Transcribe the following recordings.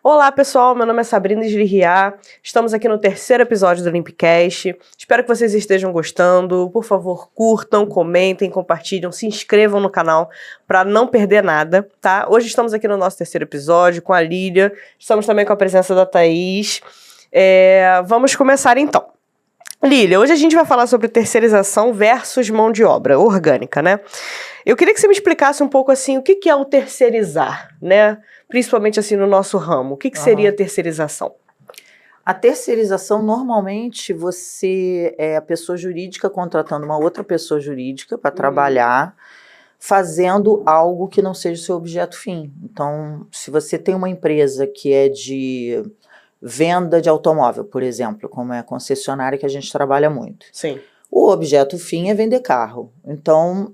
Olá pessoal, meu nome é Sabrina Eslihiá, estamos aqui no terceiro episódio do Limpcast, espero que vocês estejam gostando, por favor curtam, comentem, compartilhem, se inscrevam no canal para não perder nada, tá? Hoje estamos aqui no nosso terceiro episódio com a Lília, estamos também com a presença da Thaís, vamos começar então. Lília, hoje a gente vai falar sobre terceirização versus mão de obra orgânica, né? Eu queria que você me explicasse um pouco assim, o que é o terceirizar, né? Principalmente assim no nosso ramo. O que seria a terceirização? A terceirização, normalmente, você é a pessoa jurídica contratando uma outra pessoa jurídica para trabalhar, fazendo algo que não seja o seu objeto fim. Então, se você tem uma empresa que é de venda de automóvel, por exemplo, como é a concessionária que a gente trabalha muito. Sim. O objeto fim é vender carro. Então,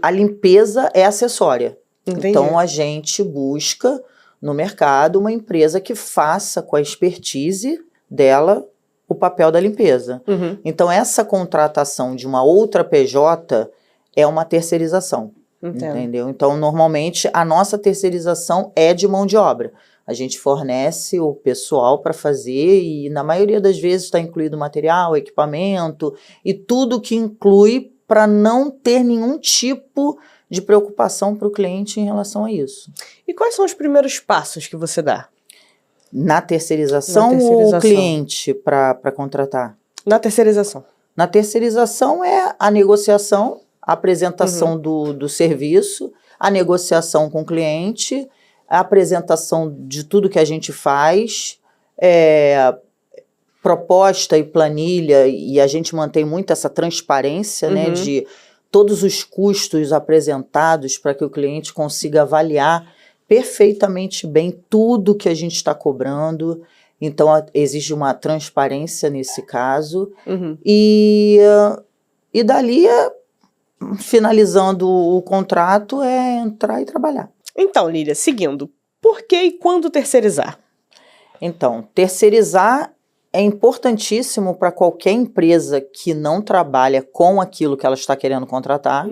a limpeza é acessória. Entendi. Então, a gente busca no mercado uma empresa que faça com a expertise dela o papel da limpeza. Então, essa contratação de uma outra PJ é uma terceirização. Entendeu? Então, normalmente, a nossa terceirização é de mão de obra. A gente fornece o pessoal para fazer e, na maioria das vezes, está incluído material, equipamento e tudo que inclui para não ter nenhum tipo de preocupação para o cliente em relação a isso. E quais são os primeiros passos que você dá? Na terceirização ou o cliente para contratar? Na terceirização. Na terceirização é a negociação, a apresentação do serviço, a negociação com o cliente, a apresentação de tudo que a gente faz, proposta e planilha, e a gente mantém muito essa transparência, né, de todos os custos apresentados para que o cliente consiga avaliar perfeitamente bem tudo que a gente está cobrando. Então, exige uma transparência nesse caso. E dali, finalizando o contrato, é entrar e trabalhar. Então, Lília, seguindo, por que e quando terceirizar? Então, terceirizar é importantíssimo para qualquer empresa que não trabalha com aquilo que ela está querendo contratar.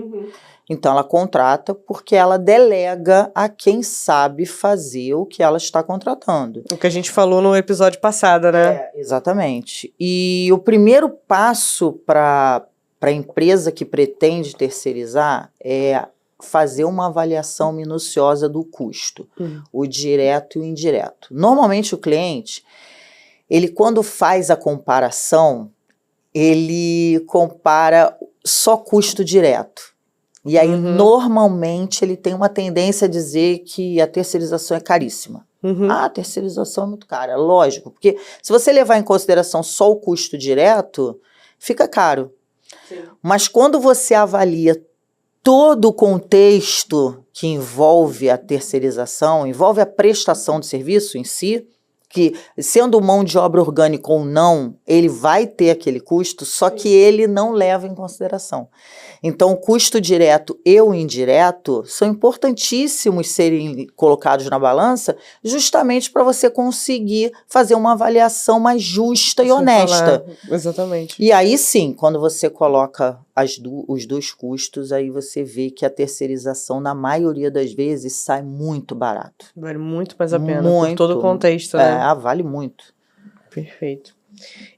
Então, ela contrata porque ela delega a quem sabe fazer o que ela está contratando. O que a gente falou no episódio passado, né? Exatamente. E o primeiro passo para a empresa que pretende terceirizar é fazer uma avaliação minuciosa do custo, o direto e o indireto. Normalmente o cliente, ele quando faz a comparação, ele compara só custo direto. E aí normalmente ele tem uma tendência a dizer que a terceirização é caríssima. A terceirização é muito cara, lógico, porque se você levar em consideração só o custo direto, fica caro. Sim. Mas quando você avalia todo o contexto que envolve a terceirização, envolve a prestação de serviço em si, que sendo mão de obra orgânica ou não, ele vai ter aquele custo, só que ele não leva em consideração. Então, o custo direto e o indireto são importantíssimos serem colocados na balança, justamente para você conseguir fazer uma avaliação mais justa e honesta. Exatamente. E aí sim, quando você coloca os dois custos, aí você vê que a terceirização, na maioria das vezes, sai muito barato. Vale muito mais a pena, por todo o contexto, né? Vale muito. Perfeito.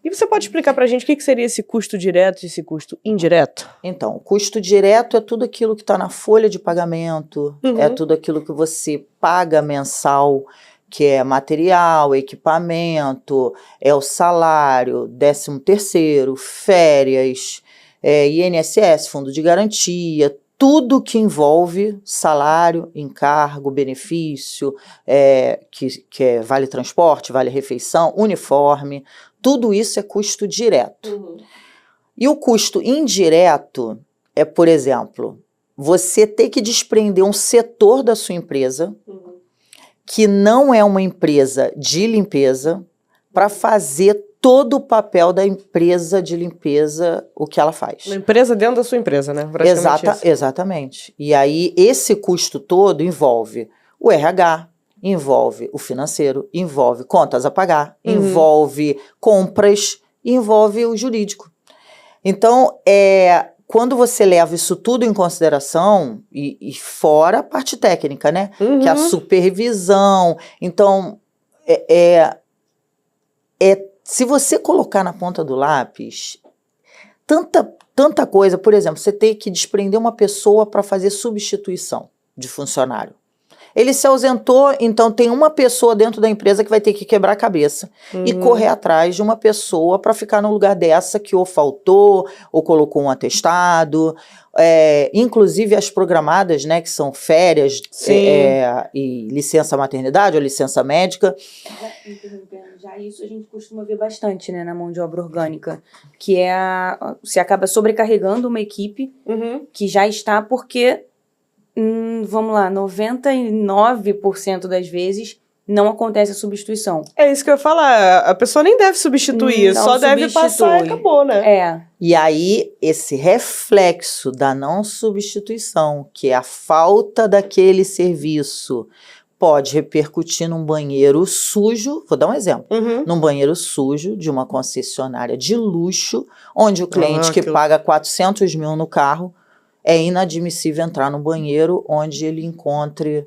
E você pode explicar pra gente o que seria esse custo direto e esse custo indireto? Então, o custo direto é tudo aquilo que está na folha de pagamento, é tudo aquilo que você paga mensal, que é material, equipamento, é o salário, 13º, férias, INSS, fundo de garantia, tudo que envolve salário, encargo, benefício, que é vale transporte, vale refeição, uniforme, tudo isso é custo direto. E o custo indireto é, por exemplo, você ter que desprender um setor da sua empresa, que não é uma empresa de limpeza, para fazer todo o papel da empresa de limpeza, o que ela faz. Uma empresa dentro da sua empresa, né? Exatamente. E aí, esse custo todo envolve o RH, envolve o financeiro, envolve contas a pagar, envolve compras, envolve o jurídico. Então, quando você leva isso tudo em consideração, e fora a parte técnica, né? Que é a supervisão. Então, se você colocar na ponta do lápis, tanta coisa. Por exemplo, você tem que desprender uma pessoa para fazer substituição de funcionário. Ele se ausentou, então tem uma pessoa dentro da empresa que vai ter que quebrar a cabeça e correr atrás de uma pessoa para ficar no lugar dessa que ou faltou, ou colocou um atestado. Inclusive as programadas, né, que são férias e licença maternidade ou licença médica. Já isso a gente costuma ver bastante, né, na mão de obra orgânica, que você acaba sobrecarregando uma equipe que já está porque... vamos lá, 99% das vezes não acontece a substituição. É isso que eu ia falar, a pessoa nem deve substituir, só deve passar e acabou, né? E aí, esse reflexo da não substituição, que é a falta daquele serviço, pode repercutir num banheiro sujo, vou dar um exemplo, num banheiro sujo de uma concessionária de luxo, onde o cliente que paga 400 mil no carro, é inadmissível entrar no banheiro onde ele encontre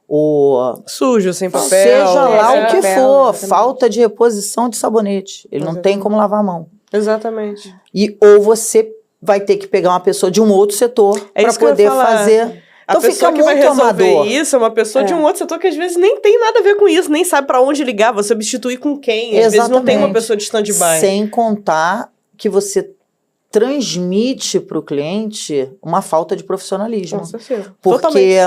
o... sujo, sem papel. Seja lá o que for, falta de reposição de sabonete. Ele não tem como lavar a mão. Exatamente. Ou você vai ter que pegar uma pessoa de um outro setor para poder fazer... Então a pessoa fica que vai muito resolver amador. isso é uma pessoa de um outro setor que às vezes nem tem nada a ver com isso, nem sabe para onde ligar, vou substituir com quem. Às vezes não tem uma pessoa de stand-by. Sem contar que você transmite para o cliente uma falta de profissionalismo. Com certeza. Porque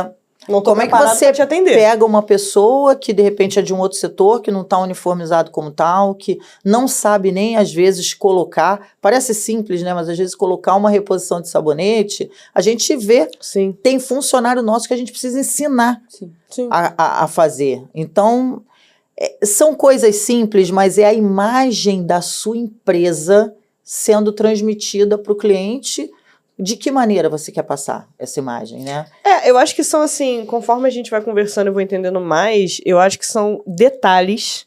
não como é que você pega uma pessoa que de repente é de um outro setor, que não está uniformizado como tal, que não sabe nem às vezes colocar, parece simples, né? Mas às vezes colocar uma reposição de sabonete, a gente vê, tem funcionário nosso que a gente precisa ensinar a fazer. Então, são coisas simples, mas é a imagem da sua empresa sendo transmitida para o cliente. De que maneira você quer passar essa imagem, né? Eu acho que são assim, conforme a gente vai conversando e vou entendendo mais, eu acho que são detalhes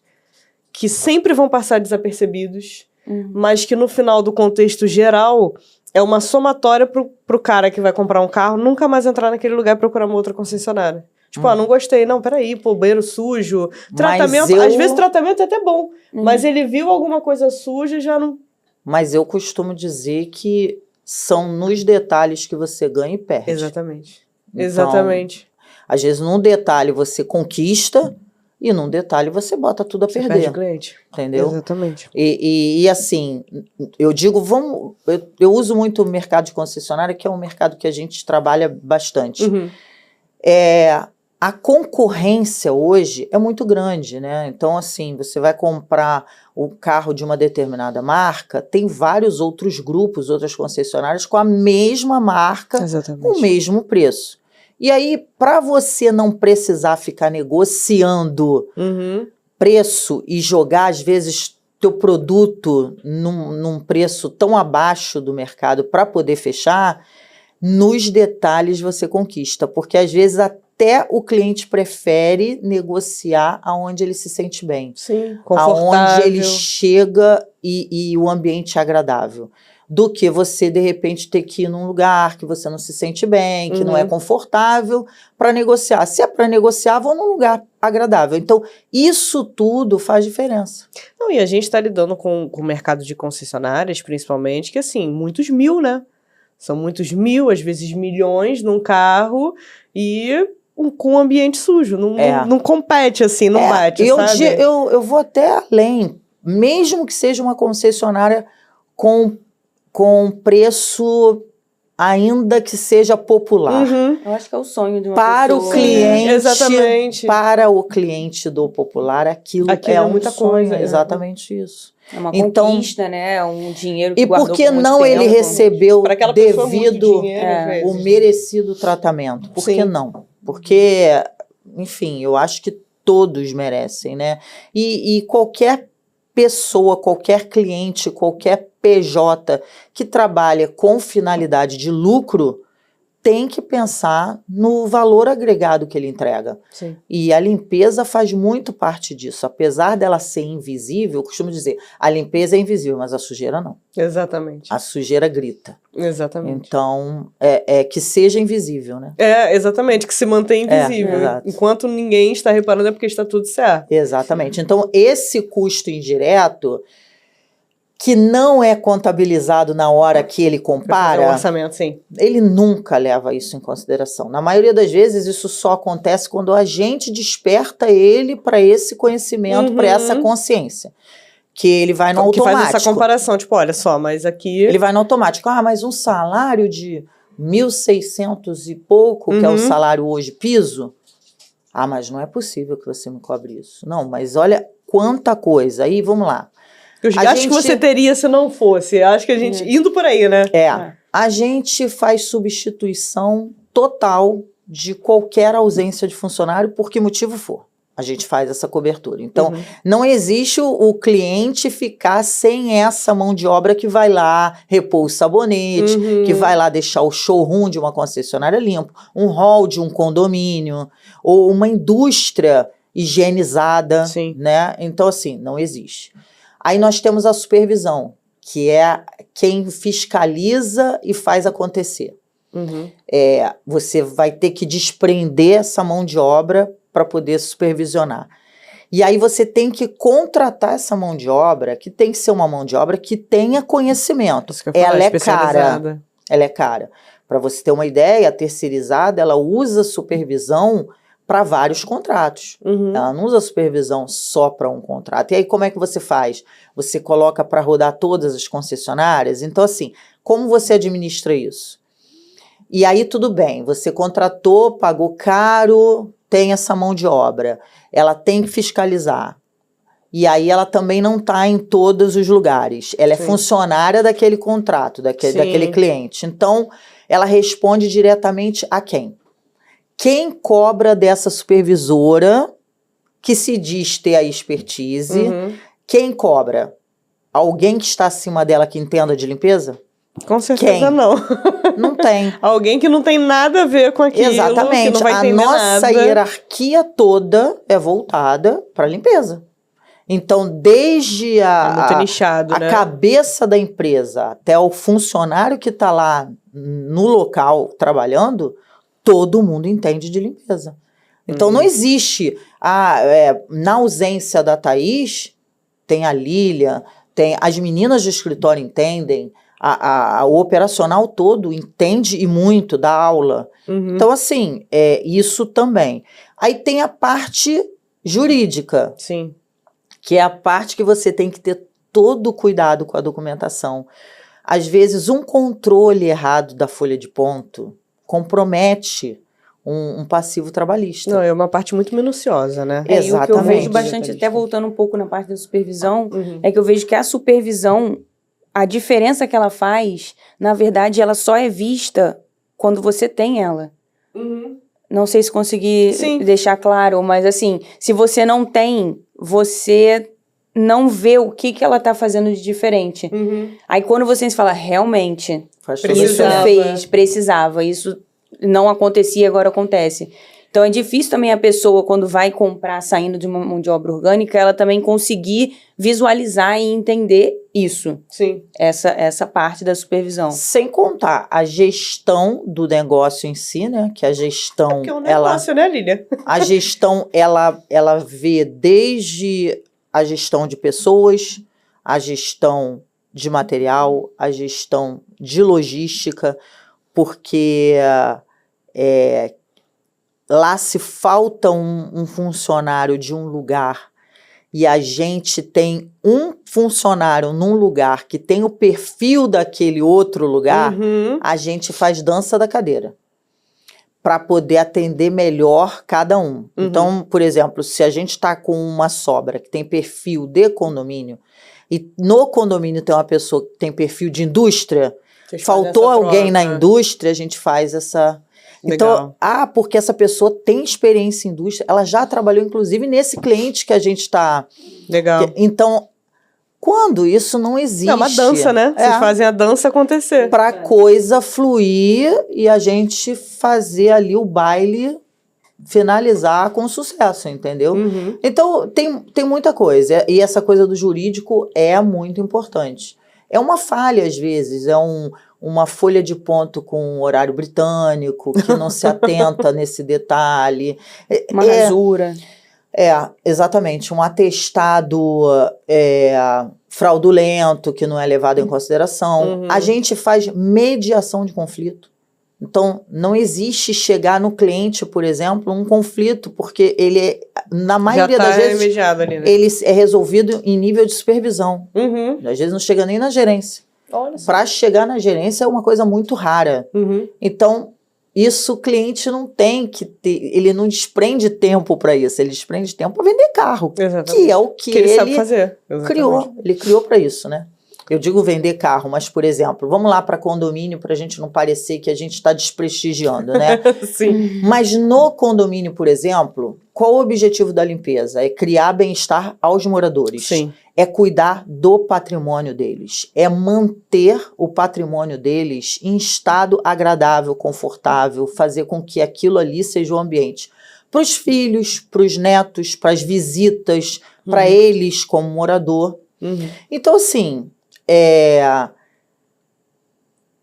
que sempre vão passar desapercebidos, mas que no final do contexto geral é uma somatória pro cara que vai comprar um carro nunca mais entrar naquele lugar e procurar uma outra concessionária. Tipo, não gostei. Não, peraí, banheiro sujo. Tratamento, às vezes tratamento é até bom, mas ele viu alguma coisa suja e já não... Mas eu costumo dizer que são nos detalhes que você ganha e perde. Exatamente. Então, exatamente. Às vezes, num detalhe você conquista e num detalhe você bota tudo a perder. Perde o cliente. Entendeu? Exatamente. E assim, eu digo, eu uso muito o mercado de concessionária, que é um mercado que a gente trabalha bastante. A concorrência hoje é muito grande, né? Então, assim, você vai comprar o carro de uma determinada marca, tem vários outros grupos, outras concessionárias com a mesma marca, com o mesmo preço. E aí, para você não precisar ficar negociando preço e jogar, às vezes, teu produto num preço tão abaixo do mercado para poder fechar, nos detalhes você conquista, porque às vezes até o cliente prefere negociar aonde ele se sente bem. Sim, confortável. Aonde ele chega e o ambiente é agradável. Do que você, de repente, ter que ir num lugar que você não se sente bem, que não é confortável, para negociar. Se é para negociar, vou num lugar agradável. Então, isso tudo faz diferença. Não, e a gente está lidando com o mercado de concessionárias, principalmente, que assim, muitos mil, né? São muitos mil, às vezes milhões, num carro e com um ambiente sujo. Não compete assim, não bate, sabe? Eu vou até além. Mesmo que seja uma concessionária com preço ainda que seja popular. Eu acho que é o sonho de uma para pessoa. O cliente, exatamente. Para o cliente do popular, aquilo é muita coisa. Exatamente isso. É uma conquista, né? É um dinheiro que guardou por que não ele recebeu devido o merecido tratamento? Por que não? Porque, enfim, eu acho que todos merecem, né? E qualquer pessoa, qualquer cliente, qualquer PJ que trabalha com finalidade de lucro tem que pensar no valor agregado que ele entrega. Sim. E a limpeza faz muito parte disso. Apesar dela ser invisível, eu costumo dizer, a limpeza é invisível, mas a sujeira não. Exatamente. A sujeira grita. Exatamente. Então, que seja invisível, né? Exatamente, que se mantém invisível. Exato. Enquanto ninguém está reparando é porque está tudo certo. Exatamente. Então, esse custo indireto, que não é contabilizado na hora que ele Pra fazer compara, um orçamento, sim. ele nunca leva isso em consideração. Na maioria das vezes, isso só acontece quando a gente desperta ele para esse conhecimento, para essa consciência. Que ele vai no automático. Que faz essa comparação, tipo, olha só, mas aqui... Ele vai no automático. Ah, mas um salário de 1.600 e pouco, que é o salário hoje piso. Ah, mas não é possível que você me cobre isso. Não, mas olha quanta coisa. Aí, vamos lá. Os gastos que você teria se não fosse. Acho que a gente... Indo por aí, né? A gente faz substituição total de qualquer ausência de funcionário, por que motivo for. A gente faz essa cobertura. Então, não existe o cliente ficar sem essa mão de obra que vai lá repor o sabonete, que vai lá deixar o showroom de uma concessionária limpo, um hall de um condomínio, ou uma indústria higienizada, né? Então, assim, não existe. Aí nós temos a supervisão, que é quem fiscaliza e faz acontecer. Você vai ter que desprender essa mão de obra para poder supervisionar. E aí você tem que contratar essa mão de obra, que tem que ser uma mão de obra que tenha conhecimento. Ela é cara. Ela é cara. Para você ter uma ideia, a terceirizada, ela usa supervisão para vários contratos. Ela não usa supervisão só para um contrato. E aí como é que você faz? Você coloca para rodar todas as concessionárias? Então assim, como você administra isso? E aí tudo bem, você contratou, pagou caro, tem essa mão de obra. Ela tem que fiscalizar. E aí ela também não está em todos os lugares. Ela é funcionária daquele contrato, daquele cliente. Então, ela responde diretamente a quem? Quem cobra dessa supervisora, que se diz ter a expertise, quem cobra? Alguém que está acima dela que entenda de limpeza? Com certeza não. Não tem. Alguém que não tem nada a ver com aquilo. Exatamente. Que não vai a nossa hierarquia toda é voltada para a limpeza. Então, desde muito nichado, a né? cabeça da empresa até o funcionário que está lá no local trabalhando, todo mundo entende de limpeza. Então, não existe... na ausência da Thaís, tem a Lília, tem as meninas do escritório entendem, o operacional todo entende e muito da aula. Então, assim, isso também. Aí tem a parte jurídica. Sim. Que é a parte que você tem que ter todo o cuidado com a documentação. Às vezes, um controle errado da folha de ponto compromete um passivo trabalhista. Não, é uma parte muito minuciosa, né? Exatamente. E o que eu vejo bastante, até voltando um pouco na parte da supervisão, é que eu vejo que a supervisão, a diferença que ela faz, na verdade, ela só é vista quando você tem ela. Não sei se consegui deixar claro, mas assim, se você não tem, você não vê o que ela tá fazendo de diferente. Aí quando você fala, realmente, precisava, isso não acontecia, agora acontece. Então é difícil também a pessoa, quando vai comprar saindo de uma mão de obra orgânica, ela também conseguir visualizar e entender isso. Sim. Essa parte da supervisão. Sem contar a gestão do negócio em si, né? Que a gestão... Porque é um negócio, né, Lília? A gestão, ela vê desde a gestão de pessoas, a gestão de material, a gestão de logística, porque... lá se falta um funcionário de um lugar e a gente tem um funcionário num lugar que tem o perfil daquele outro lugar, a gente faz dança da cadeira para poder atender melhor cada um. Então, por exemplo, se a gente está com uma sobra que tem perfil de condomínio e no condomínio tem uma pessoa que tem perfil de indústria, faltou alguém na indústria, a gente faz essa... Então, porque essa pessoa tem experiência em indústria, ela já trabalhou, inclusive, nesse cliente que a gente está... Legal. Então, Quando isso não existe. É uma dança, né? Vocês fazem a dança acontecer. Para a coisa fluir e a gente fazer ali o baile finalizar com sucesso, entendeu? Uhum. Então, tem muita coisa. E essa coisa do jurídico é muito importante. É uma falha, às vezes, uma folha de ponto com horário britânico, que não se atenta nesse detalhe. Uma rasura. Exatamente. Um atestado fraudulento, que não é levado em consideração. Uhum. A gente faz mediação de conflito. Então, não existe chegar no cliente, por exemplo, um conflito, porque ele, na maioria das vezes, remediado ali, né? ele é resolvido em nível de supervisão. Uhum. Às vezes não chega nem na gerência. Para chegar na gerência é uma coisa muito rara. Uhum. Então, isso o cliente não tem que ter, ele não desprende tempo para isso, ele desprende tempo para vender carro. Exatamente. Que é o que ele sabe fazer. criou. Ele criou para isso, né? Eu digo vender carro, mas, por exemplo, vamos lá para condomínio para a gente não parecer que a gente está desprestigiando, né? Sim. Mas no condomínio, por exemplo, qual o objetivo da limpeza? É criar bem-estar aos moradores. Sim. É cuidar do patrimônio deles. É manter o patrimônio deles em estado agradável, confortável, fazer com que aquilo ali seja o ambiente. Para os filhos, para os netos, para as visitas, para eles como morador. Uhum. Então, assim,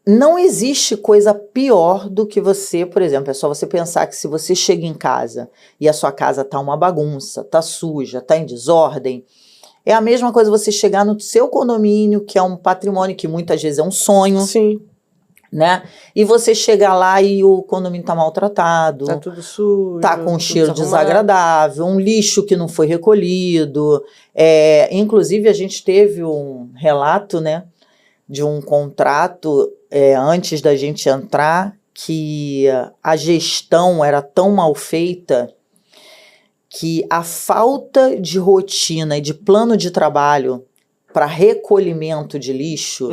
não existe coisa pior do que você, por exemplo, é só você pensar que se você chega em casa e a sua casa tá uma bagunça, tá suja, tá em desordem, é a mesma coisa você chegar no seu condomínio, que é um patrimônio que muitas vezes é um sonho, Sim. né? E você chegar lá e o condomínio tá maltratado, Tá tudo sujo. tá com um cheiro desarrumado. desagradável, um lixo que não foi recolhido. Inclusive, a gente teve um relato, né, de um contrato antes da gente entrar, que a gestão era tão mal feita que a falta de rotina e de plano de trabalho para recolhimento de lixo,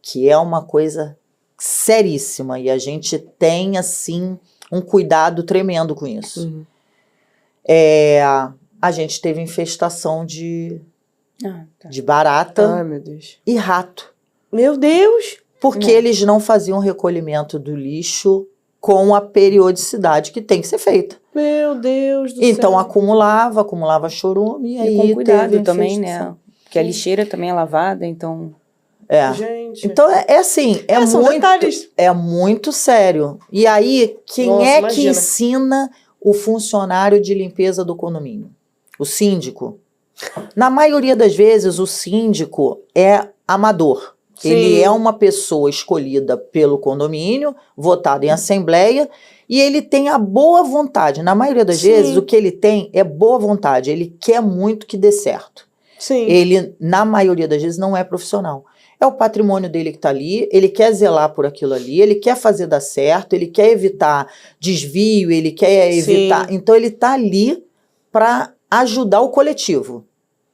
que é uma coisa seríssima, e a gente tem, assim, um cuidado tremendo com isso. A gente teve infestação de barata Ai, meu Deus. e rato. Meu Deus! Porque eles não faziam recolhimento do lixo com a periodicidade que tem que ser feita. Meu Deus do céu. Então acumulava chorume, e aí com cuidado teve também, infestação. né? Porque a lixeira também é lavada, então... Gente. Então assim, são detalhes. é muito sério. E aí, quem Nossa, que imagina. ensina o funcionário de limpeza do condomínio? O síndico. Na maioria das vezes, o síndico é amador. Sim. Ele é uma pessoa escolhida pelo condomínio, votada em assembleia, e ele tem a boa vontade. Na maioria das vezes, o que ele tem é boa vontade. Ele quer muito que dê certo. Sim. Ele, na maioria das vezes, não é profissional. É o patrimônio dele que está ali, ele quer zelar por aquilo ali, ele quer fazer dar certo, ele quer evitar desvio, ele quer evitar... Sim. Então, ele está ali para ajudar o coletivo.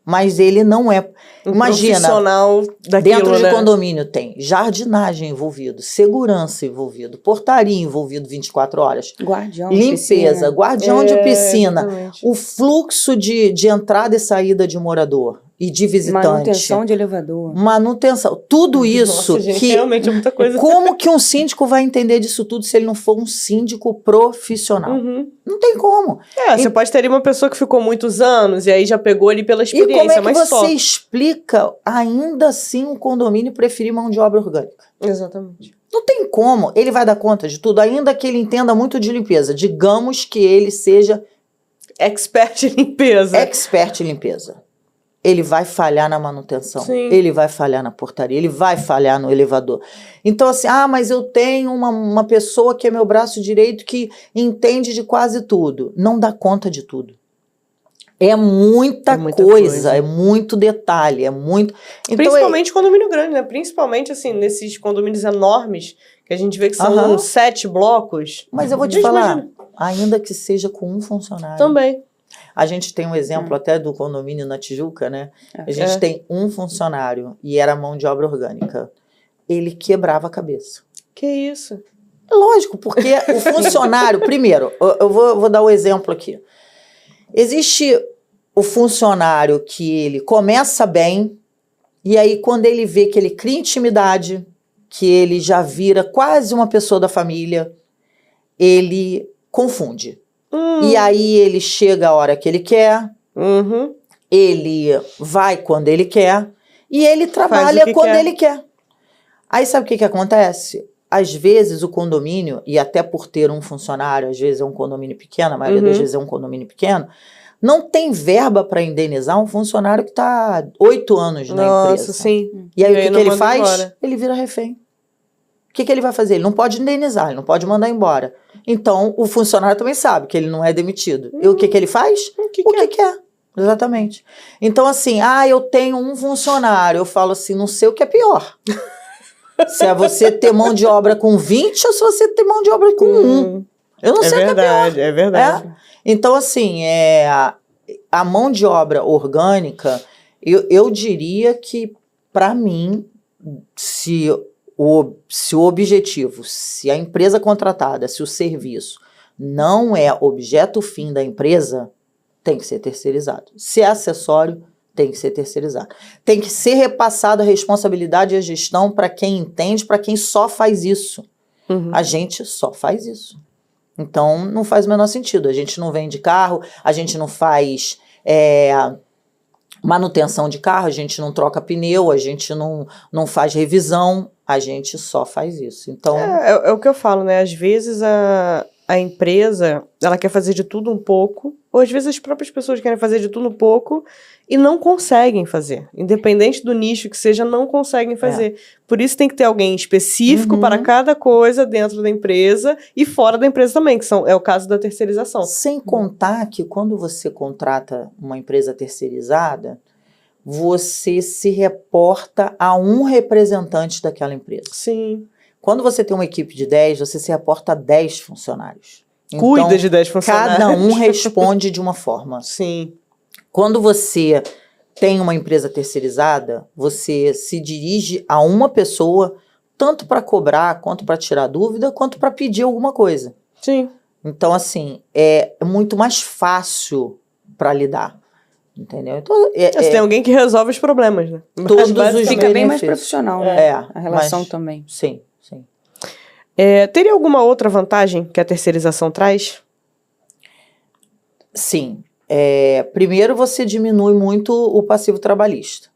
Mas ele não é... Imagina, profissional daquilo, dentro de né? condomínio tem jardinagem envolvido, segurança envolvido, portaria envolvido 24 horas, Guardião de limpeza, piscina. guardião de piscina, Exatamente. o fluxo de entrada e saída de morador e de visitante. Manutenção de elevador. Manutenção. Tudo isso Nossa, gente, que... realmente é muita coisa. Como que um síndico vai entender disso tudo se ele não for um síndico profissional? Não tem como. Você pode ter ali uma pessoa que ficou muitos anos e aí já pegou ali pela E experiência, como é que mas você só. explica ainda assim um condomínio preferir mão de obra orgânica? Exatamente. Não tem como. Ele vai dar conta de tudo, ainda que ele entenda muito de limpeza. Digamos que ele seja Expert em limpeza. expert em limpeza. Ele vai falhar na manutenção. Sim. Ele vai falhar na portaria. Ele vai falhar no elevador. Então, assim, mas eu tenho uma pessoa que é meu braço direito que entende de quase tudo. Não dá conta de tudo. É muita coisa, é muito detalhe, é muito... Então, principalmente condomínio grande, né? Principalmente, assim, nesses condomínios enormes, que a gente vê que são 7 blocos. Mas eu vou te Gente, falar, imagina. ainda que seja com um funcionário. Também. A gente tem um exemplo até do condomínio na Tijuca, né? A gente tem um funcionário e era mão de obra orgânica. Ele quebrava a cabeça. Que isso? Lógico, porque o funcionário... Primeiro, eu vou dar o exemplo aqui. Existe o funcionário que ele começa bem, E aí, quando ele vê que ele cria intimidade, que ele já vira quase uma pessoa da família, ele confunde. E aí ele chega a hora que ele quer, ele vai quando ele quer, e ele trabalha quando ele quer. Aí sabe o que acontece? Às vezes o condomínio, e até por ter um funcionário, às vezes é um condomínio pequeno, a maioria das vezes é um condomínio pequeno, não tem verba para indenizar um funcionário que está 8 anos na empresa. Nossa, sim. E aí o que ele faz? Embora. Ele vira refém. O que ele vai fazer? Ele não pode indenizar, ele não pode mandar embora. Então, o funcionário também sabe que ele não é demitido. E o que ele faz? O que quer. Exatamente. Então, assim, eu tenho um funcionário. Eu falo assim, não sei o que é pior. Se é você ter mão de obra com 20 ou se você ter mão de obra com 1. Eu não sei o que é pior. É verdade. Então, assim, a mão de obra orgânica, eu diria que, para mim, se o objetivo, se a empresa contratada, se o serviço não é objeto fim da empresa, tem que ser terceirizado. Se é acessório, tem que ser terceirizado. Tem que ser repassada a responsabilidade e a gestão para quem entende, para quem só faz isso. A gente só faz isso. Então, não faz o menor sentido. A gente não vende carro, a gente não faz manutenção de carro, a gente não troca pneu, a gente não faz revisão, a gente só faz isso. Então, é o que eu falo, né? Às vezes a empresa, ela quer fazer de tudo um pouco, ou às vezes as próprias pessoas querem fazer de tudo um pouco e não conseguem fazer. Independente do nicho que seja, não conseguem fazer. Por isso tem que ter alguém específico para cada coisa dentro da empresa e fora da empresa também, que é o caso da terceirização. Sem contar que quando você contrata uma empresa terceirizada, você se reporta a um representante daquela empresa. Sim. Quando você tem uma equipe de 10, você se reporta a 10 funcionários. Cuida então, de 10 funcionários. Cada um responde de uma forma. Sim. Quando você tem uma empresa terceirizada, você se dirige a uma pessoa, tanto para cobrar, quanto para tirar dúvida, quanto para pedir alguma coisa. Sim. Então, assim, é muito mais fácil para lidar. Entendeu? Então, você tem alguém que resolve os problemas, né? Todos os fica bem mais profissional, né? A relação também. Sim. Teria alguma outra vantagem que a terceirização traz? Sim. Primeiro, você diminui muito o passivo trabalhista.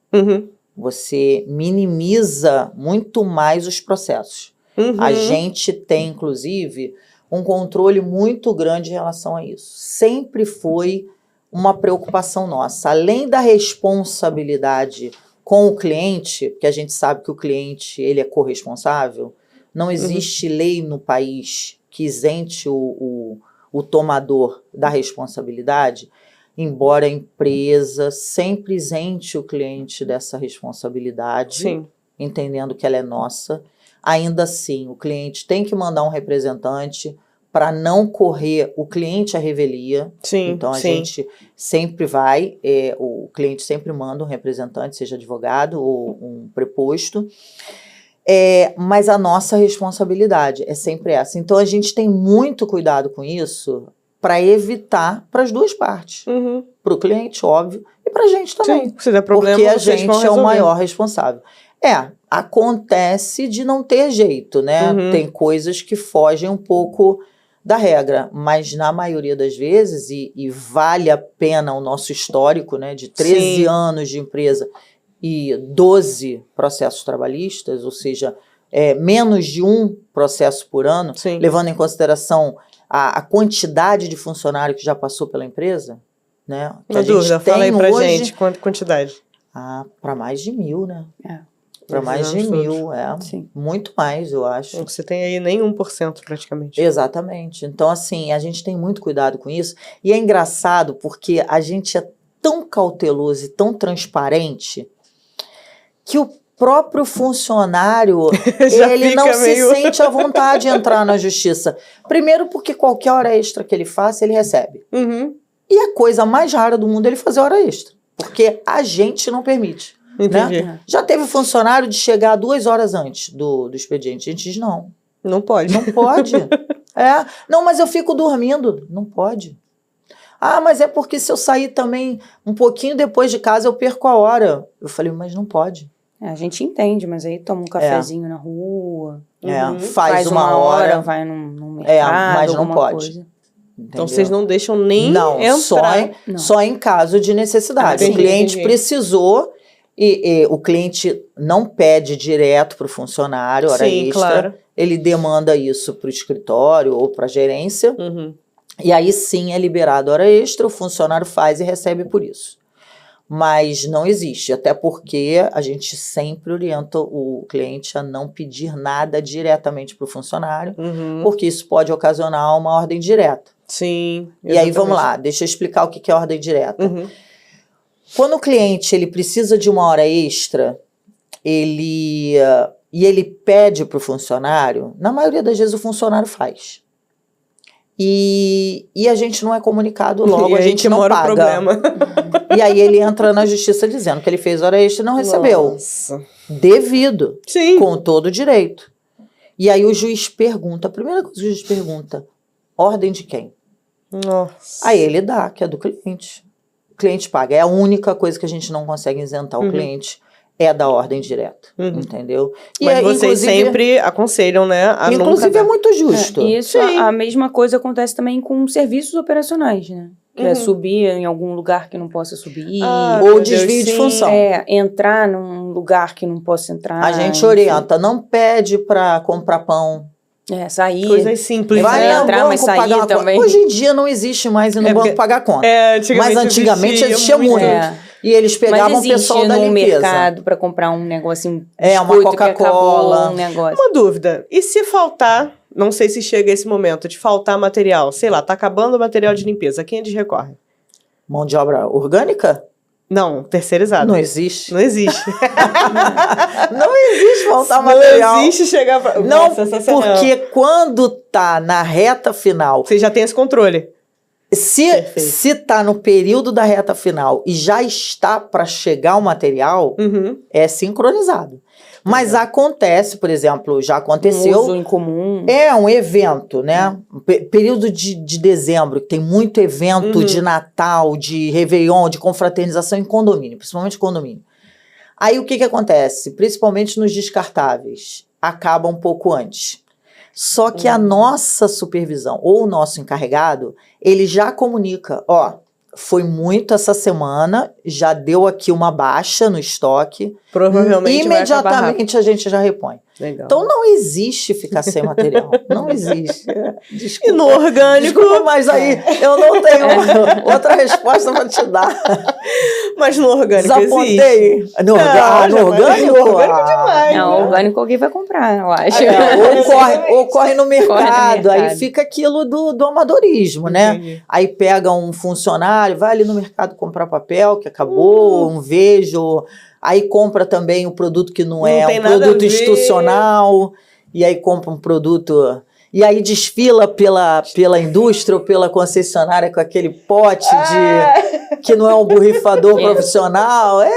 Você minimiza muito mais os processos. A gente tem, inclusive, um controle muito grande em relação a isso. Sempre foi uma preocupação nossa. Além da responsabilidade com o cliente, porque a gente sabe que o cliente ele é corresponsável, não existe lei no país que isente o tomador da responsabilidade, embora a empresa sempre isente o cliente dessa responsabilidade, entendendo que ela é nossa. Ainda assim, o cliente tem que mandar um representante para não correr o cliente à revelia. Então, a gente sempre vai, o cliente sempre manda um representante, seja advogado ou um preposto. Mas a nossa responsabilidade é sempre essa. Então, a gente tem muito cuidado com isso para evitar para as duas partes. Para o cliente, óbvio, e para a gente também. Se der problema, porque a gente é o maior responsável. Acontece de não ter jeito, né? Tem coisas que fogem um pouco da regra, mas na maioria das vezes, e vale a pena o nosso histórico, né, de 13 anos de empresa e 12 processos trabalhistas, ou seja, menos de um processo por ano, levando em consideração a quantidade de funcionário que já passou pela empresa, né? Que a dúvida, fala aí pra gente, quantidade. Para mais de 1000, né? Para mais de 1000, muito mais, eu acho. Você tem aí nem 1% praticamente. Exatamente. Então, assim, a gente tem muito cuidado com isso. E é engraçado porque a gente é tão cauteloso e tão transparente que o próprio funcionário, ele não se sente à vontade de entrar na justiça. Primeiro porque qualquer hora extra que ele faça, ele recebe. E a coisa mais rara do mundo é ele fazer hora extra. Porque a gente não permite. Né? Já teve funcionário de chegar 2 horas antes do expediente. A gente diz não. Não pode. Não pode. Não, mas eu fico dormindo. Não pode. Mas é porque se eu sair também um pouquinho depois de casa, eu perco a hora. Eu falei, mas não pode. A gente entende, mas aí toma um cafezinho na rua. Faz uma hora. Vai num mercado, mas não pode. Coisa. Então vocês não deixam nem entrar. Só em caso de necessidade. O cliente precisou e o cliente não pede direto para o funcionário hora extra. Claro. Ele demanda isso para o escritório ou para a gerência. E aí sim é liberado hora extra, o funcionário faz e recebe por isso. Mas não existe, até porque a gente sempre orienta o cliente a não pedir nada diretamente para o funcionário, porque isso pode ocasionar uma ordem direta. Sim. Exatamente. E aí vamos lá, deixa eu explicar o que é ordem direta. Quando o cliente ele precisa de uma hora extra, e ele pede para o funcionário, na maioria das vezes o funcionário faz. E a gente não é comunicado logo, a gente não paga. O problema. E aí ele entra na justiça dizendo que ele fez hora extra e não recebeu. Nossa. Devido. Sim. Com todo o direito. E aí o juiz pergunta, a primeira coisa que o juiz pergunta, ordem de quem? Nossa. Aí ele dá, que é do cliente. O cliente paga. É a única coisa que a gente não consegue isentar o cliente. É da ordem direta, entendeu? Mas vocês sempre aconselham, né? Inclusive é muito justo. Isso, a mesma coisa acontece também com serviços operacionais, né? Que é subir em algum lugar que não possa subir. Ou desvio de função. Entrar num lugar que não possa entrar. A gente orienta, não pede para comprar pão. Sair. Coisas simples. Vai entrar, mas sair também. Hoje em dia não existe mais ir no banco pagar conta. Mas antigamente existia muito. E eles pegavam o pessoal da limpeza. No mercado para comprar um negocinho. Uma Coca-Cola. Uma dúvida. E se faltar, não sei se chega esse momento, de faltar material, sei lá, tá acabando o material de limpeza, a quem eles recorrem? Mão de obra orgânica? Não, terceirizado. Não existe. Não existe. Não existe faltar material. Não existe chegar pra... Não, porque quando tá na reta final... Você já tem esse controle. Se tá no período da reta final e já está para chegar o material, é sincronizado. Mas acontece, por exemplo, já aconteceu... Um uso em comum. É um evento, né? Período de dezembro, que tem muito evento de Natal, de Réveillon, de confraternização em condomínio, principalmente condomínio. Aí o que acontece? Principalmente nos descartáveis, acaba um pouco antes. Só que a nossa supervisão, ou o nosso encarregado, ele já comunica, foi muito essa semana, já deu aqui uma baixa no estoque. Provavelmente imediatamente a gente já repõe. Legal. Então não existe ficar sem material. Não existe. Desculpa. E no orgânico... Desculpa, mas aí eu não tenho outra resposta para te dar. Mas no orgânico desapontei. Existe. No orgânico? No orgânico demais. Não, orgânico alguém vai comprar, eu acho. Ou corre no mercado. Aí fica aquilo do amadorismo, né? Entendi. Aí pega um funcionário, vai ali no mercado comprar papel, que acabou, um vejo... Aí compra também um produto que não é um produto institucional. E aí compra um produto... E aí desfila pela indústria ou pela concessionária com aquele pote que não é um borrifador profissional. É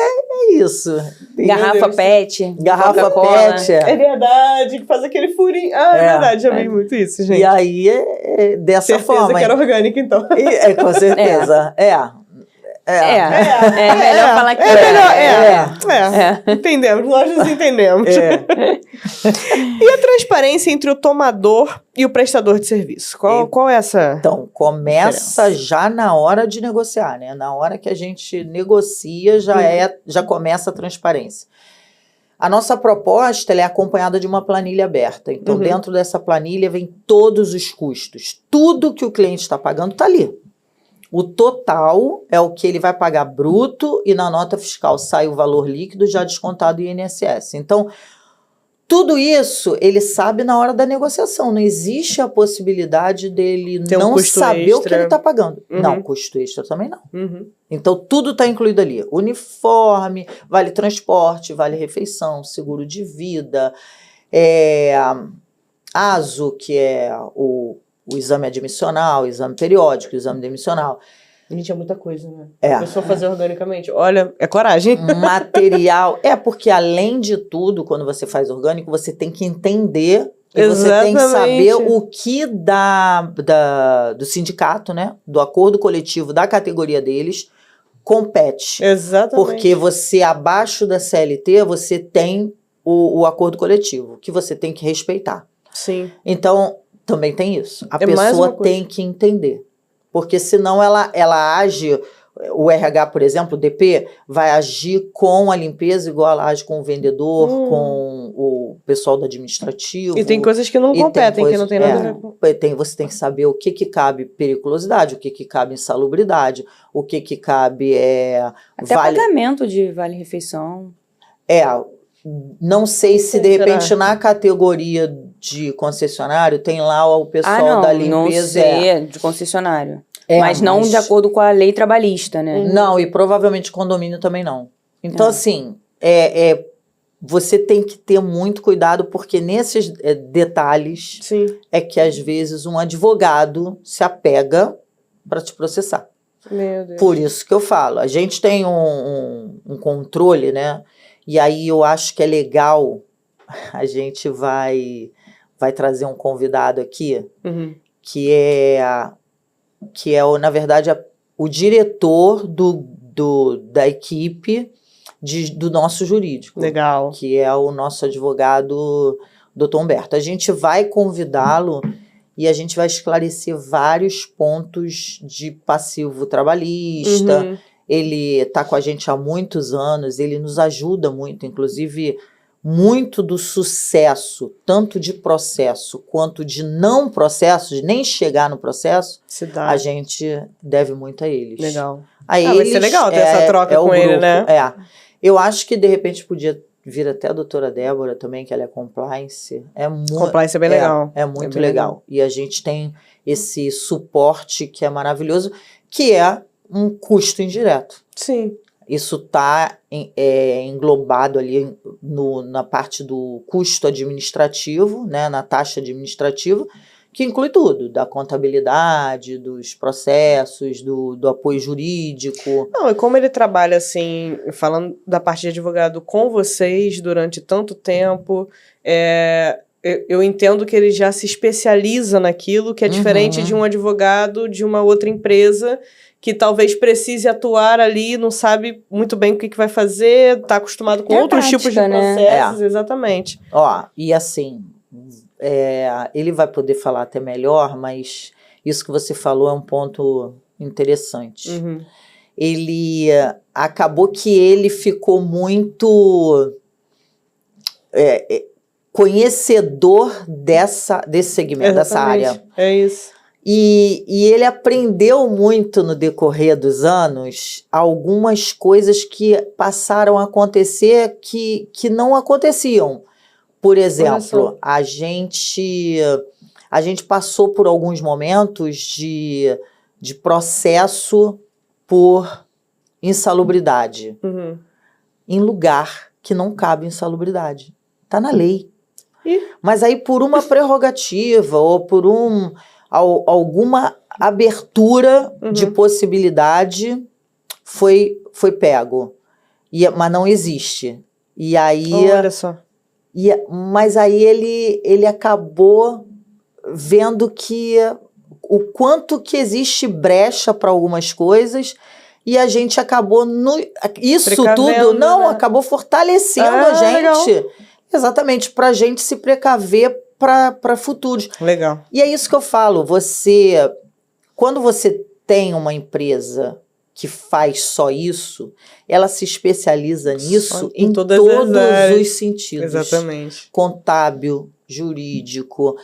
isso. Garrafa PET. Garrafa PET. É verdade, que faz aquele furinho. É verdade, já vi muito isso, gente. E aí é dessa certeza forma. Que era orgânico, então. Com certeza. É melhor falar que Entendemos, nós nos entendemos. E a transparência entre o tomador e o prestador de serviço? Qual é essa? Então, começa já na hora de negociar, né? Na hora que a gente negocia, já começa a transparência. A nossa proposta ela é acompanhada de uma planilha aberta. Então, dentro dessa planilha vem todos os custos. Tudo que o cliente está pagando está ali. O total é o que ele vai pagar bruto e na nota fiscal sai o valor líquido já descontado do INSS. Então, tudo isso ele sabe na hora da negociação. Não existe a possibilidade dele não saber o que ele está pagando. Não, custo extra também não. Então, tudo está incluído ali. Uniforme, vale transporte, vale refeição, seguro de vida, ASO, que é o exame admissional, o exame periódico, o exame demissional. Gente, é muita coisa, né? A pessoa fazer organicamente. Olha, é coragem. Material. Porque, além de tudo, quando você faz orgânico, você tem que entender e Exatamente. Você tem que saber o que do sindicato, né? Do acordo coletivo da categoria deles, compete. Exatamente. Porque você, abaixo da CLT, você tem o acordo coletivo, que você tem que respeitar. Sim. Então, também tem isso. A mais pessoa uma coisa. tem que entender. Porque senão ela age, o RH, por exemplo, o DP, vai agir com a limpeza igual ela age com o vendedor, com o pessoal do administrativo. E tem coisas que não competem, que não tem nada a ver com... Você tem que saber o que cabe periculosidade, o que cabe insalubridade, o que cabe... Até pagamento de vale-refeição. Não sei se de repente na categoria de concessionário tem lá o pessoal da limpeza. Não sei, de concessionário. Mas não de acordo com a lei trabalhista, né? Não, e provavelmente condomínio também não. Então, assim, você tem que ter muito cuidado, porque nesses detalhes é que às vezes um advogado se apega para te processar. Meu Deus. Por isso que eu falo, a gente tem um controle, né? E aí eu acho que é legal, a gente vai trazer um convidado aqui, que é na verdade, o diretor da equipe do nosso jurídico. Legal. Que é o nosso advogado, Dr. Humberto. A gente vai convidá-lo e a gente vai esclarecer vários pontos de passivo trabalhista. Ele está com a gente há muitos anos, ele nos ajuda muito, inclusive muito do sucesso, tanto de processo quanto de não processo, de nem chegar no processo, a gente deve muito a eles. Legal. Eles, vai ser legal ter essa troca com ele, né? Eu acho que de repente podia vir até a doutora Débora também, que ela é compliance. Compliance é bem legal. É muito legal. E a gente tem esse suporte que é maravilhoso, que é um custo indireto. Sim. Isso está englobado ali na parte do custo administrativo, né, na taxa administrativa, que inclui tudo, da contabilidade, dos processos, do apoio jurídico. Não, e como ele trabalha assim, falando da parte de advogado com vocês durante tanto tempo, eu entendo que ele já se especializa naquilo, que é diferente de um advogado de uma outra empresa que talvez precise atuar ali, não sabe muito bem o que vai fazer, está acostumado com outros tipos de processos, exatamente. E assim, ele vai poder falar até melhor, mas isso que você falou é um ponto interessante. Ele acabou que ele ficou muito conhecedor desse segmento, dessa área. É isso. E ele aprendeu muito no decorrer dos anos algumas coisas que passaram a acontecer que não aconteciam. Por exemplo, a gente passou por alguns momentos de processo por insalubridade em lugar que não cabe insalubridade. Está na lei. Mas aí por uma prerrogativa ou por alguma abertura de possibilidade foi pego. Mas não existe. E aí... Olha só. Mas aí ele acabou vendo que o quanto que existe brecha para algumas coisas e a gente acabou... Isso tudo acabou fortalecendo a gente. Legal. Exatamente, para a gente se precaver para futuros. Legal. E é isso que eu falo, quando você tem uma empresa que faz só isso, ela se especializa nisso em todos os sentidos. Exatamente. Contábil, jurídico,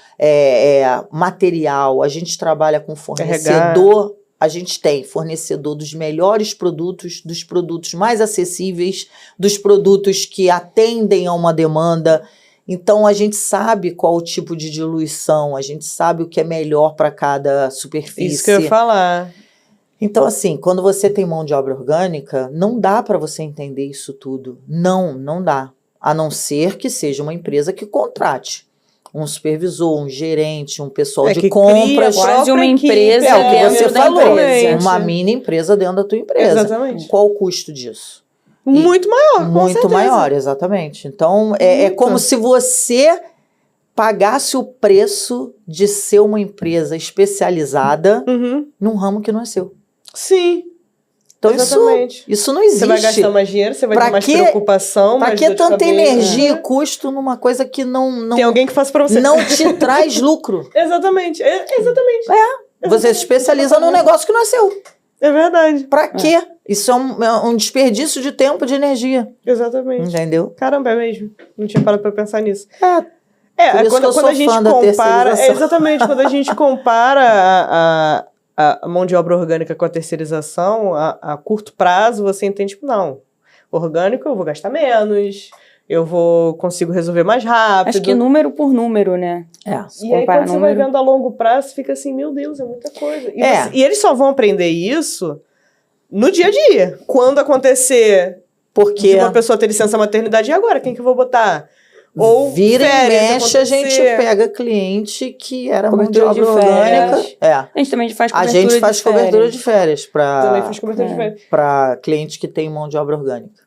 material, a gente trabalha com fornecedor, a gente tem fornecedor dos melhores produtos, dos produtos mais acessíveis, dos produtos que atendem a uma demanda. Então, a gente sabe qual o tipo de diluição, a gente sabe o que é melhor para cada superfície. Isso que eu ia falar. Então, assim, quando você tem mão de obra orgânica, não dá para você entender isso tudo. Não dá. A não ser que seja uma empresa que contrate um supervisor, um gerente, um pessoal de compras. Quase uma empresa. É o que você falou. Uma mini empresa dentro da tua empresa. Exatamente. Qual o custo disso? Muito maior, com muito certeza. Maior, exatamente. Então, é como se você pagasse o preço de ser uma empresa especializada num ramo que não é seu. Sim. Então Exatamente. isso não existe. Você vai gastar mais dinheiro, você vai ter mais preocupação, mais Pra que dor de tanta cabeça? energia e custo numa coisa que não Tem alguém que faça pra você. não te traz lucro? Exatamente. Exatamente. Você se especializa num negócio que não é seu. É verdade. Pra quê? Isso é um desperdício de tempo e de energia. Exatamente. Entendeu? Caramba, é mesmo. Não tinha parado pra pensar nisso. Por isso que eu quando sou a gente fã da compara. terceirização. Exatamente, quando a gente compara a mão de obra orgânica com a terceirização, a curto prazo, você entende que não. Orgânico eu vou gastar menos, consigo resolver mais rápido. Acho que número por número, né? E aí, quando você vai vendo a longo prazo, fica assim, meu Deus, é muita coisa. E eles só vão aprender isso no dia a dia. Quando acontecer de uma pessoa ter licença maternidade, e agora? Quem que eu vou botar? Ou vira e mexe, a gente acontecer. pega cliente que era mão de Cobertura obra de orgânica. férias. A gente também faz A cobertura gente faz de cobertura férias. de férias Também faz cobertura de férias. para cliente que tem mão de obra orgânica.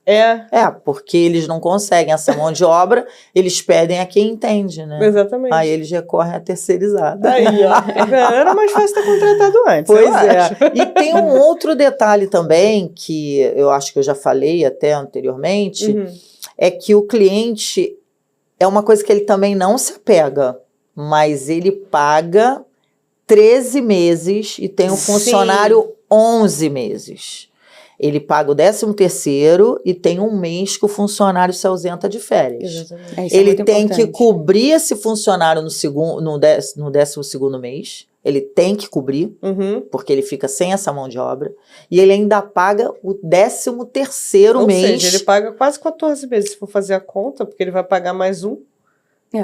Porque eles não conseguem essa mão de obra, eles pedem a quem entende, né? Exatamente. Aí eles recorrem à terceirizada. Aí, ó. Era mais fácil ter contratado antes. Pois é. E tem um outro detalhe também, que eu acho que eu já falei até anteriormente, é que o cliente é uma coisa que ele também não se apega, mas ele paga 13 meses e tem um funcionário 11 meses. Ele paga o 13º e tem um mês que o funcionário se ausenta de férias. Ele tem que cobrir esse funcionário no 12º mês. Ele tem que cobrir, porque ele fica sem essa mão de obra. E ele ainda paga o 13º mês. Ou seja, ele paga quase 14 vezes, se for fazer a conta, porque ele vai pagar mais um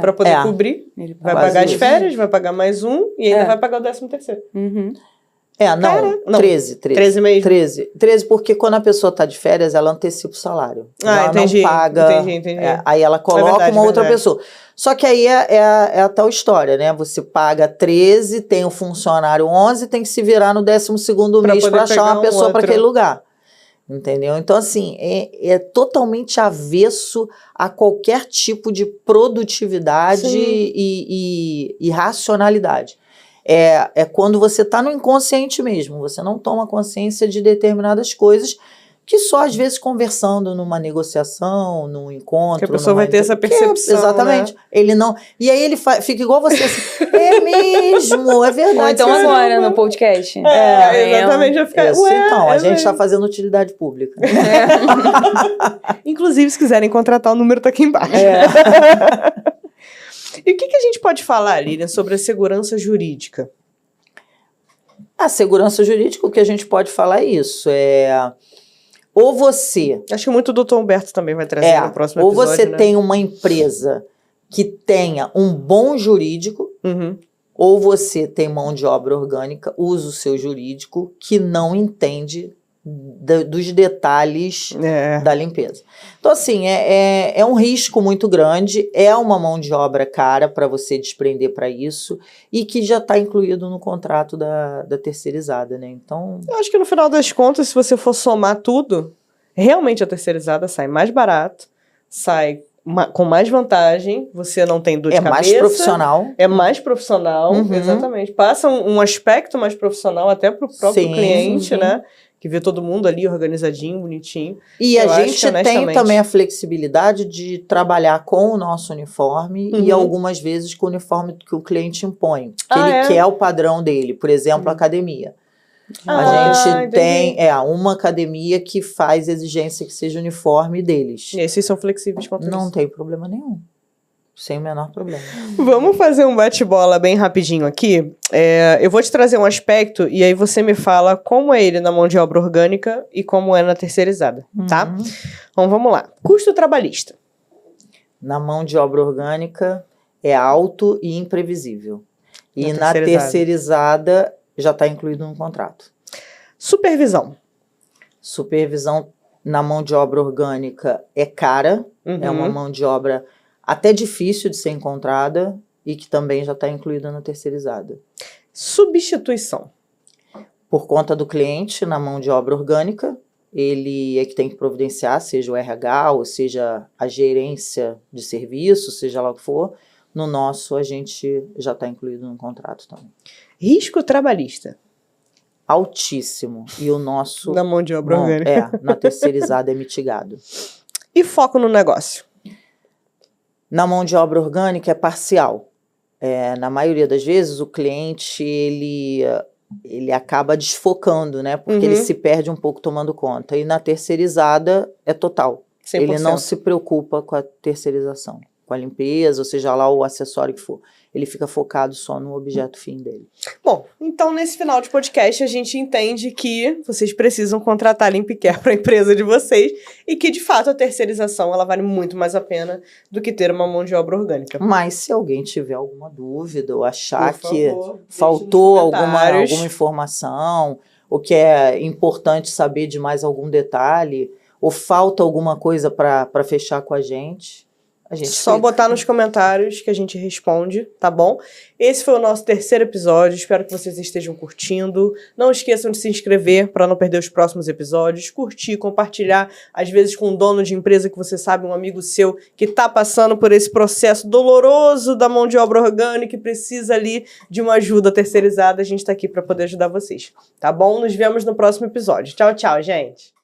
para poder cobrir. Ele vai pagar as férias, vai pagar mais um e ainda vai pagar o 13º. Não, 13. 13 mesmo? 13, porque quando a pessoa está de férias, ela antecipa o salário. Ela entendi. não paga. Entendi. Aí ela coloca uma outra pessoa. Só que aí é a tal história, né? Você paga 13, tem o funcionário 11, tem que se virar no 12º mês para achar uma pessoa para aquele lugar. Entendeu? Então, assim, é totalmente avesso a qualquer tipo de produtividade e racionalidade. É quando você está no inconsciente mesmo, você não toma consciência de determinadas coisas que só às vezes conversando numa negociação, num encontro... Que a pessoa vai ter essa percepção, exatamente. Né? Ele não... E aí ele fica igual você, assim, é mesmo, é verdade. Ou então agora, no podcast. Exatamente. Já fica, então, a gente está fazendo utilidade pública. Inclusive, se quiserem contratar, o número está aqui embaixo. E o que a gente pode falar, Lilian, sobre a segurança jurídica? A segurança jurídica, o que a gente pode falar é isso. Ou você... Acho que muito o doutor Humberto também vai trazer no próximo episódio. Ou você né? tem uma empresa que tenha um bom jurídico, ou você tem mão de obra orgânica, usa o seu jurídico, que não entende dos detalhes da limpeza. Então, assim, é um risco muito grande, é uma mão de obra cara para você desprender para isso e que já está incluído no contrato da terceirizada, né? Então... Eu acho que no final das contas, se você for somar tudo, realmente a terceirizada sai mais barato, sai com mais vantagem, você não tem dor de cabeça. É mais profissional. É mais profissional, exatamente. Passa um aspecto mais profissional até para o próprio cliente, né? Que vê todo mundo ali organizadinho, bonitinho. E a gente tem também a flexibilidade de trabalhar com o nosso uniforme e algumas vezes com o uniforme que o cliente impõe. Que ele quer o padrão dele. Por exemplo, a academia. A gente tem uma academia que faz exigência que seja uniforme deles. E esses são flexíveis quanto isso? Não tem problema nenhum. Sem o menor problema. Vamos fazer um bate-bola bem rapidinho aqui. Eu vou te trazer um aspecto e aí você me fala como é ele na mão de obra orgânica e como é na terceirizada, tá? Então vamos lá. Custo trabalhista. Na mão de obra orgânica é alto e imprevisível. E na terceirizada já está incluído no contrato. Supervisão. Supervisão na mão de obra orgânica é cara, é uma mão de obra até difícil de ser encontrada e que também já está incluída na terceirizada. Substituição. Por conta do cliente, na mão de obra orgânica, ele é que tem que providenciar, seja o RH, ou seja a gerência de serviço, seja lá o que for. No nosso, a gente já está incluído no contrato também. Risco trabalhista. altíssimo. E o nosso... Na mão de obra orgânica. Na terceirizada é mitigado. E foco no negócio? Na mão de obra orgânica é parcial. Na maioria das vezes, o cliente, ele acaba desfocando, né? Porque ele se perde um pouco tomando conta. E na terceirizada é total. 100%. Ele não se preocupa com a terceirização, com a limpeza, ou seja lá o acessório que for. Ele fica focado só no objeto fim dele. Bom, então nesse final de podcast a gente entende que vocês precisam contratar a Limpicare para a empresa de vocês e que, de fato, a terceirização ela vale muito mais a pena do que ter uma mão de obra orgânica. Mas se alguém tiver alguma dúvida ou achar Por que favor, faltou deixe nos comentários. alguma informação, ou que é importante saber de mais algum detalhe, ou falta alguma coisa para fechar com a gente só botar nos comentários que a gente responde, tá bom? Esse foi o nosso terceiro episódio, espero que vocês estejam curtindo. Não esqueçam de se inscrever para não perder os próximos episódios, curtir, compartilhar, às vezes com um dono de empresa que você sabe, um amigo seu que tá passando por esse processo doloroso da mão de obra orgânica e precisa ali de uma ajuda terceirizada. A gente tá aqui para poder ajudar vocês, tá bom? Nos vemos no próximo episódio. Tchau, tchau, gente!